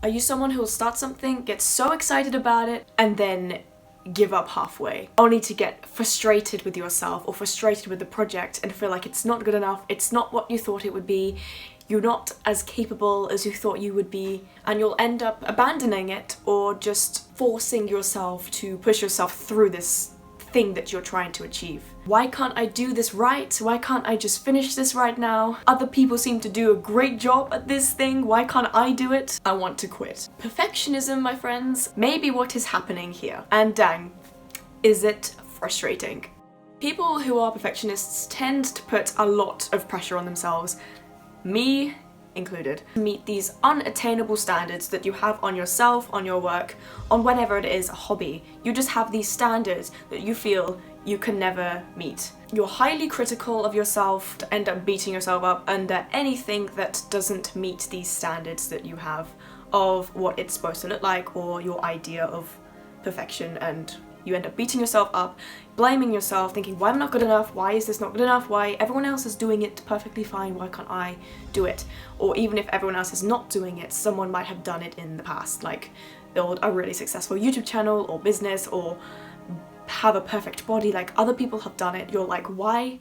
Are you someone who will start something, get so excited about it, and then give up halfway, only to get frustrated with yourself or frustrated with the project and feel like it's not good enough, it's not what you thought it would be, you're not as capable as you thought you would be, and you'll end up abandoning it or just forcing yourself to push yourself through this thing that you're trying to achieve? Why can't I do this right? Why can't I just finish this right now? Other people seem to do a great job at this thing. Why can't I do it? I want to quit. Perfectionism, my friends, may be what is happening here. And dang, is it frustrating. People who are perfectionists tend to put a lot of pressure on themselves, me included, to meet these unattainable standards that you have on yourself, on your work, on whatever it is, a hobby. You just have these standards that you feel you can never meet. You're highly critical of yourself to end up beating yourself up under anything that doesn't meet these standards that you have of what it's supposed to look like or your idea of perfection, and you end up beating yourself up, blaming yourself, thinking, why am I not good enough? Why is this not good enough? Why everyone else is doing it perfectly fine? Why can't I do it? Or even if everyone else is not doing it, someone might have done it in the past, like build a really successful YouTube channel or business or have a perfect body like other people have done it. You're like, why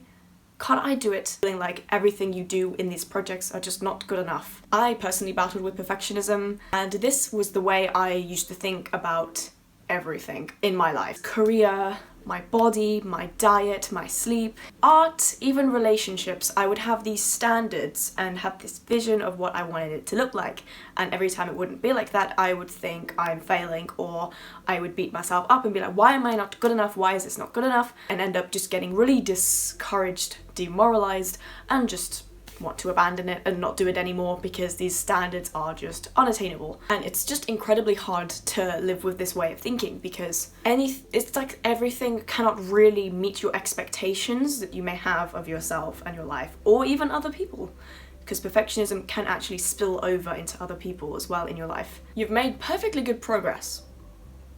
can't I do it? Feeling like everything you do in these projects are just not good enough. I personally battled with perfectionism, and this was the way I used to think about everything in my life. Career, my body, my diet, my sleep, art, even relationships. I would have these standards and have this vision of what I wanted it to look like, and every time it wouldn't be like that, I would think I'm failing, or I would beat myself up and be like, why am I not good enough? Why is this not good enough? And end up just getting really discouraged, demoralized, and just want to abandon it and not do it anymore because these standards are just unattainable. And it's just incredibly hard to live with this way of thinking because it's like everything cannot really meet your expectations that you may have of yourself and your life, or even other people, because perfectionism can actually spill over into other people as well in your life. You've made perfectly good progress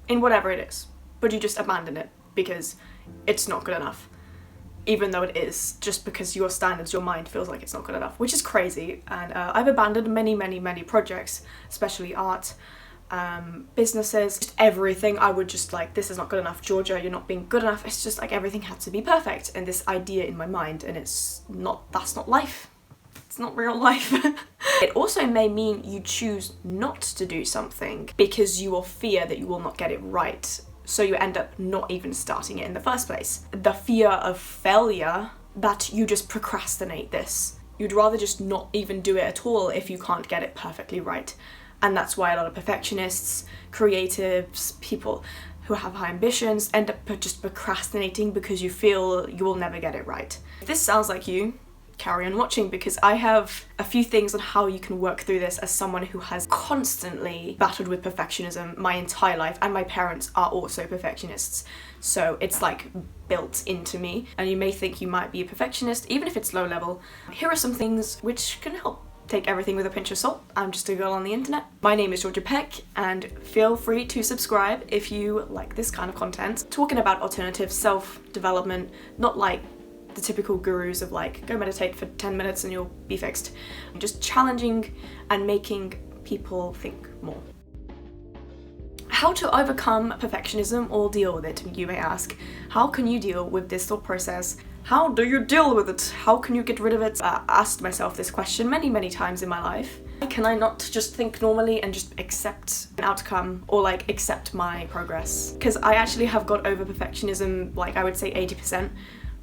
in whatever it is, but you just abandon it because it's not good enough. Even though it is, just because your standards, your mind feels like it's not good enough, which is crazy. And I've abandoned many projects, especially art, businesses, just everything. I would just like, this is not good enough, Georgia, you're not being good enough. It's just like everything had to be perfect, and this idea in my mind, and it's not, that's not life. It's not real life. It also may mean you choose not to do something because you will fear that you will not get it right. So you end up not even starting it in the first place. The fear of failure, that you just procrastinate this. You'd rather just not even do it at all if you can't get it perfectly right. And that's why a lot of perfectionists, creatives, people who have high ambitions end up just procrastinating because you feel you will never get it right. If this sounds like you, carry on watching, because I have a few things on how you can work through this as someone who has constantly battled with perfectionism my entire life, and my parents are also perfectionists, so it's like built into me. And you may think you might be a perfectionist even if it's low level. Here are some things which can help. Take everything with a pinch of salt. I'm just a girl on the internet. My name is Georgia Peck, and feel free to subscribe if you like this kind of content. Talking about alternative self-development, not like the typical gurus of like, go meditate for 10 minutes and you'll be fixed. Just challenging and making people think more. How to overcome perfectionism or deal with it, you may ask. How can you deal with this thought process? How do you deal with it? How can you get rid of it? I asked myself this question many times in my life. Can I not just think normally and just accept an outcome, or like accept my progress? Because I actually have got over perfectionism, like I would say 80%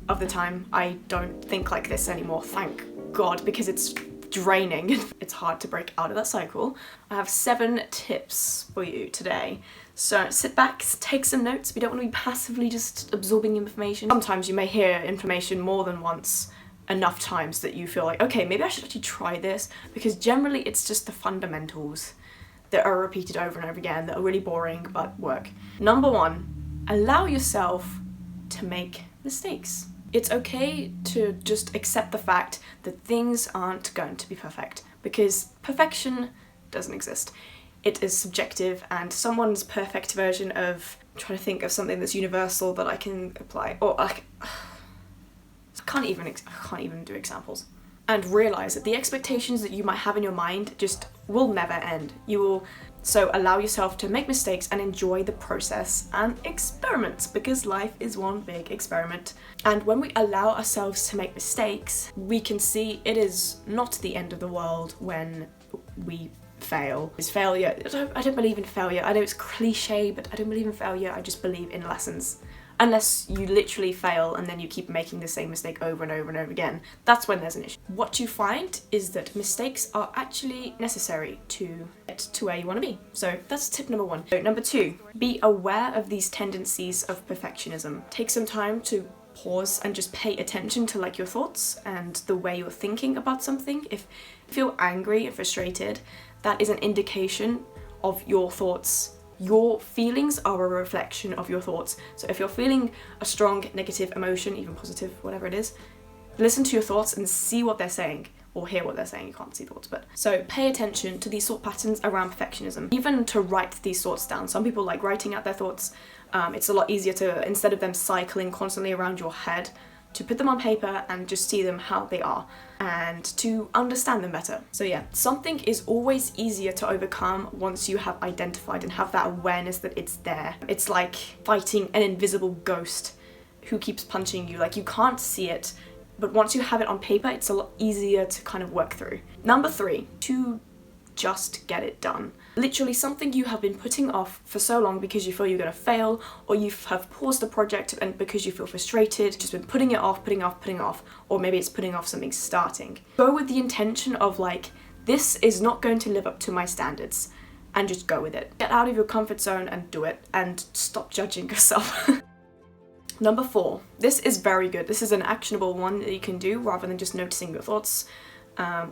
of the time. I don't think like this anymore, thank God, because it's draining. It's hard to break out of that cycle. I have 7 tips for you today. So sit back, take some notes. We don't want to be passively just absorbing information. Sometimes you may hear information more than once, enough times that you feel like, okay, maybe I should actually try this, because generally it's just the fundamentals that are repeated over and over again that are really boring but work. Number 1, allow yourself to make mistakes. It's okay to just accept the fact that things aren't going to be perfect, because perfection doesn't exist. It is subjective, and someone's perfect version of, I'm trying to think of something that's universal that I can apply, or I can't even do examples. And realize that the expectations that you might have in your mind just will never end. So allow yourself to make mistakes and enjoy the process and experiment, because life is one big experiment. And when we allow ourselves to make mistakes, we can see it is not the end of the world when we fail. Is failure, I don't believe in failure. I know it's cliche, but I don't believe in failure. I just believe in lessons. Unless you literally fail and then you keep making the same mistake over and over and over again, that's when there's an issue. What you find is that mistakes are actually necessary to get to where you want to be. So that's tip number 1. So number 2, be aware of these tendencies of perfectionism. Take some time to pause and just pay attention to like your thoughts and the way you're thinking about something. If you feel angry and frustrated, that is an indication of your thoughts. Your feelings are a reflection of your thoughts. So if you're feeling a strong negative emotion, even positive, whatever it is, listen to your thoughts and see what they're saying, or hear what they're saying. You can't see thoughts, but so pay attention to these thought patterns around perfectionism. Even to write these thoughts down. Some people like writing out their thoughts. It's a lot easier to, instead of them cycling constantly around your head, to put them on paper and just see them how they are and to understand them better. So yeah, something is always easier to overcome once you have identified and have that awareness that it's there. It's like fighting an invisible ghost who keeps punching you. Like, you can't see it, but once you have it on paper, it's a lot easier to kind of work through. Number 3, to just get it done. Literally something you have been putting off for so long because you feel you're going to fail, or you have paused the project and because you feel frustrated, just been putting it off, or maybe it's putting off something starting. Go with the intention of like, this is not going to live up to my standards, and just go with it. Get out of your comfort zone and do it, and stop judging yourself. Number 4, this is very good. This is an actionable one that you can do rather than just noticing your thoughts.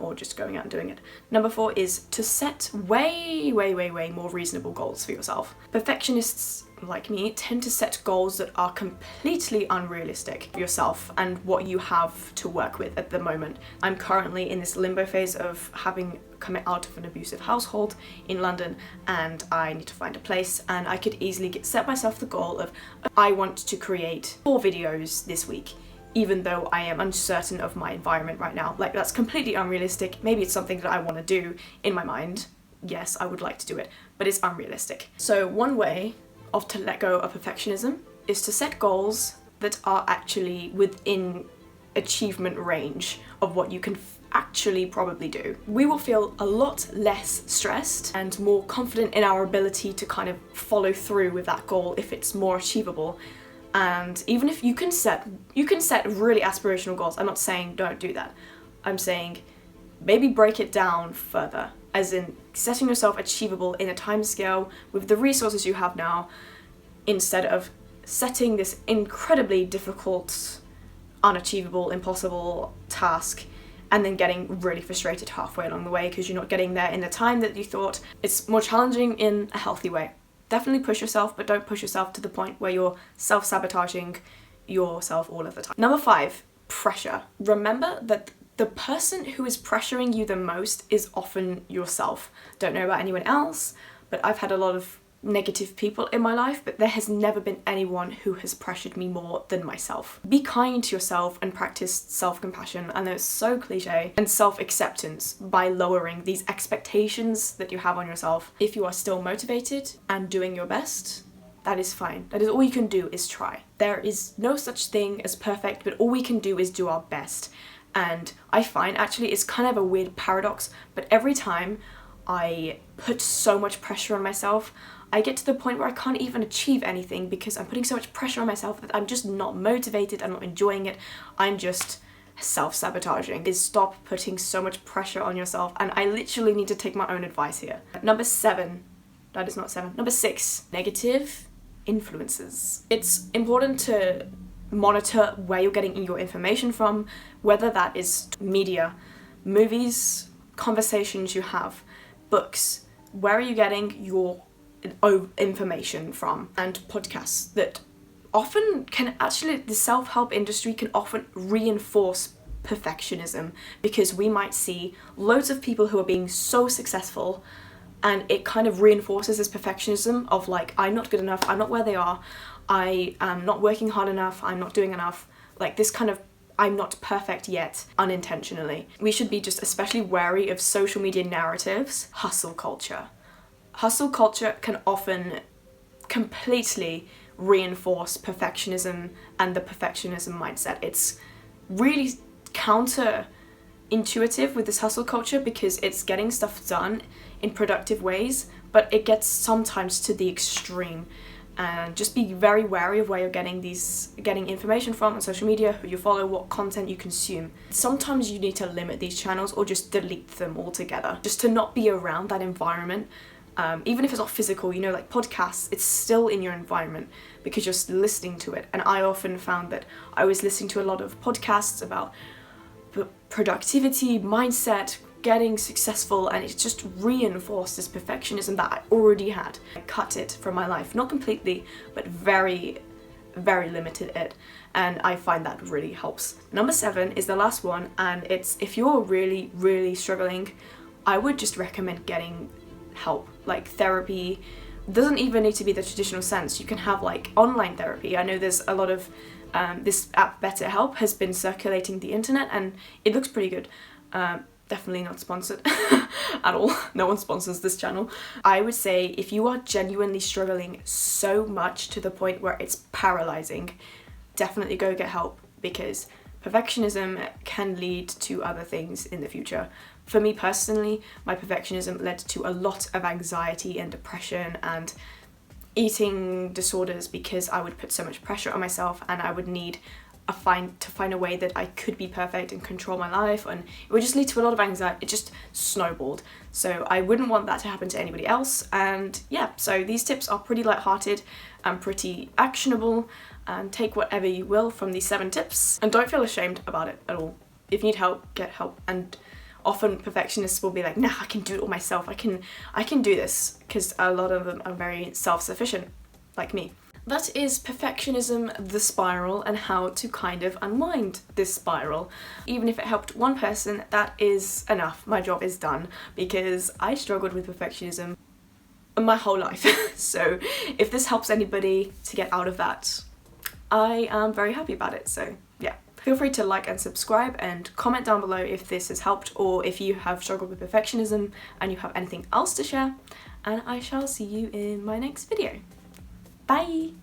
Or just going out and doing it. Number 4 is to set way more reasonable goals for yourself. Perfectionists like me tend to set goals that are completely unrealistic for yourself and what you have to work with at the moment. I'm currently in this limbo phase of having come out of an abusive household in London, and I need to find a place, and I could easily set myself the goal of, I want to create 4 videos this week, even though I am uncertain of my environment right now. Like, that's completely unrealistic. Maybe it's something that I want to do in my mind. Yes, I would like to do it, but it's unrealistic. So one way to let go of perfectionism is to set goals that are actually within achievement range of what you can actually probably do. We will feel a lot less stressed and more confident in our ability to kind of follow through with that goal if it's more achievable. And even if you can set really aspirational goals. I'm not saying don't do that. I'm saying maybe break it down further, as in setting yourself achievable in a time scale with the resources you have now, instead of setting this incredibly difficult, unachievable, impossible task and then getting really frustrated halfway along the way because you're not getting there in the time that you thought. It's more challenging in a healthy way. Definitely push yourself, but don't push yourself to the point where you're self-sabotaging yourself all of the time. Number 5, pressure. Remember that the person who is pressuring you the most is often yourself. Don't know about anyone else, but I've had a lot of negative people in my life, but there has never been anyone who has pressured me more than myself. Be kind to yourself and practice self-compassion, I know it's so cliche, and self-acceptance by lowering these expectations that you have on yourself. If you are still motivated and doing your best, that is fine. That is all you can do, is try. There is no such thing as perfect, but all we can do is do our best. And I find actually it's kind of a weird paradox, but every time I put so much pressure on myself, I get to the point where I can't even achieve anything because I'm putting so much pressure on myself that I'm just not motivated, I'm not enjoying it, I'm just self-sabotaging. Is stop putting so much pressure on yourself, and I literally need to take my own advice here. Number 7, that is not 7, number 6, negative influences. It's important to monitor where you're getting your information from, whether that is media, movies, conversations you have, books. Where are you getting your information from? And podcasts that often can actually, the self-help industry can often reinforce perfectionism, because we might see loads of people who are being so successful and it kind of reinforces this perfectionism of like, I'm not good enough, I'm not where they are, I am not working hard enough, I'm not doing enough. Like, this kind of I'm not perfect yet unintentionally. We should be just especially wary of social media narratives. Hustle culture. Hustle culture can often completely reinforce perfectionism and the perfectionism mindset. It's really counterintuitive with this hustle culture because it's getting stuff done in productive ways, but it gets sometimes to the extreme. And just be very wary of where you're getting information from on social media, who you follow, what content you consume. Sometimes you need to limit these channels or just delete them altogether, just to not be around that environment. Even if it's not physical, you know, like podcasts, it's still in your environment because you're listening to it. And I often found that I was listening to a lot of podcasts about productivity, mindset, getting successful, and it just reinforced this perfectionism that I already had. I cut it from my life, not completely, but very, very limited it. And I find that really helps. Number 7 is the last one, and it's if you're really, really struggling, I would just recommend getting help, like therapy. Doesn't even need to be the traditional sense. You can have like online therapy. I know there's a lot of this app BetterHelp has been circulating the internet and it looks pretty good. Definitely not sponsored at all. No one sponsors this channel. I would say if you are genuinely struggling so much to the point where it's paralyzing, definitely go get help, because perfectionism can lead to other things in the future. For me personally, my perfectionism led to a lot of anxiety and depression and eating disorders because I would put so much pressure on myself and I would need to find a way that I could be perfect and control my life, and it would just lead to a lot of anxiety. It just snowballed. So I wouldn't want that to happen to anybody else. And yeah, so these tips are pretty lighthearted and pretty actionable, and take whatever you will from these 7 tips and don't feel ashamed about it at all. If you need help, get help. And often perfectionists will be like, nah, I can do it all myself. I can do this, because a lot of them are very self-sufficient, like me. That is perfectionism, the spiral, and how to kind of unwind this spiral. Even if it helped one person, that is enough. My job is done, because I struggled with perfectionism my whole life. So if this helps anybody to get out of that, I am very happy about it. So yeah. Feel free to like and subscribe and comment down below if this has helped, or if you have struggled with perfectionism and you have anything else to share, and I shall see you in my next video. Bye!